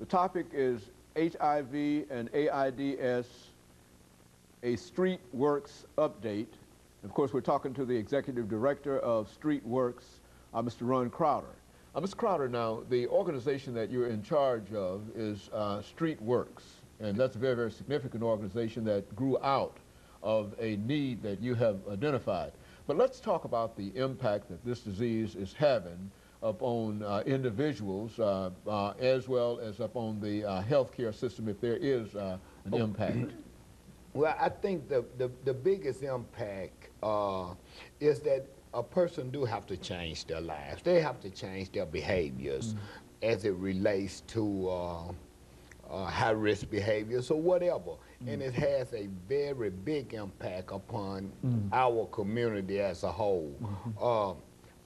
The topic is HIV and AIDS, a Streetworks update. Of course, we're talking to the Executive Director of Streetworks, Mr. RCrowder8. Mr. Crowder, now, the organization that you're in charge of is Streetworks, and that's a very, very significant organization that grew out of a need that you have identified. But let's talk about the impact that this disease is having upon individuals as well as upon the healthcare system, if there is an impact. Well, I think the biggest impact is that a person do have to change their lives. They have to change their behaviors as it relates to high-risk behaviors or whatever. And it has a very big impact upon our community as a whole.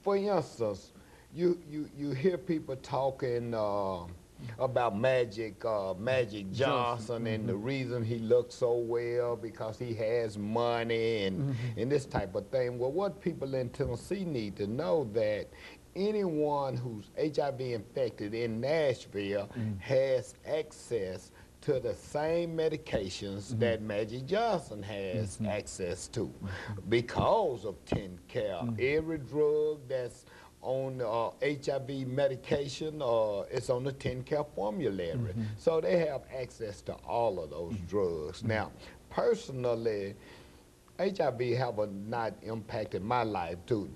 For instance, you hear people talking about Magic Johnson and the reason he looks so well because he has money and this type of thing. Well, what people in Tennessee need to know that anyone who's HIV infected in Nashville has access to the same medications that Magic Johnson has access to because of TennCare. Every drug that's on HIV medication, it's on the TennCare formulary. So they have access to all of those drugs. Now, personally, HIV have not impacted my life too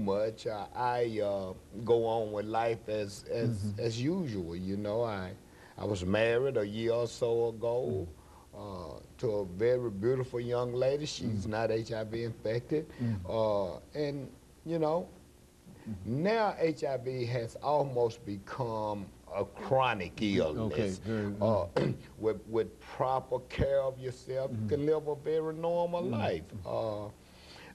much. I go on with life as usual. You know, I was married a year or so ago to a very beautiful young lady. She's not HIV infected, and you know. Now HIV has almost become a chronic illness. With proper care of yourself, you can live a very normal life.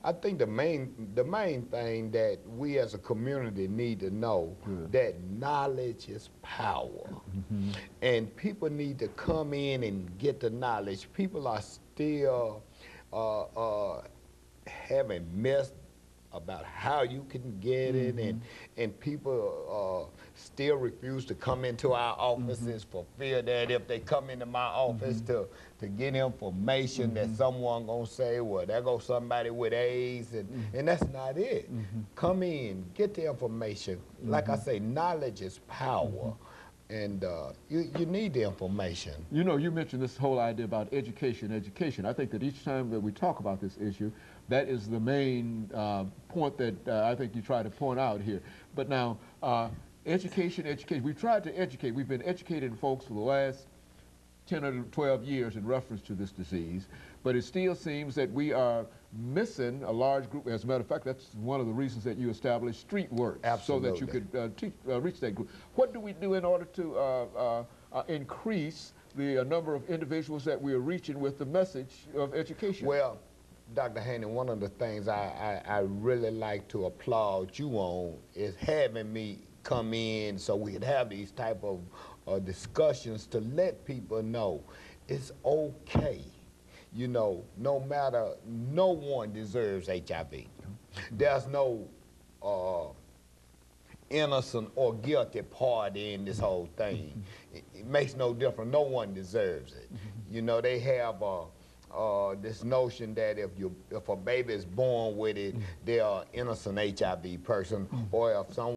I think the main thing that we as a community need to know that knowledge is power, and people need to come in and get the knowledge. People are still having missed about how you can get it, and people still refuse to come into our offices for fear that if they come into my office to get information that someone gonna say, well, there goes somebody with AIDS, and that's not it. Come in, get the information. Like I say, knowledge is power. And you need the information. You know, you mentioned this whole idea about education. I think that each time that we talk about this issue, that is the main point that I think you try to point out here. But now, education. We've tried to educate. We've been educating folks for the last 10 or 12 years in reference to this disease, but it still seems that we are missing a large group. As a matter of fact, that's one of the reasons that you established Streetworks, so that you could reach that group. What do we do in order to increase the number of individuals that we are reaching with the message of education? Well, Dr. Haney, one of the things I really like to applaud you on is having me come in so we could have these type of discussions to let people know it's okay. You know, no one deserves HIV. There's no innocent or guilty party in this whole thing. It makes no difference. No one deserves it. You know, they have this notion that if a baby is born with it, they're an innocent HIV person, or if someone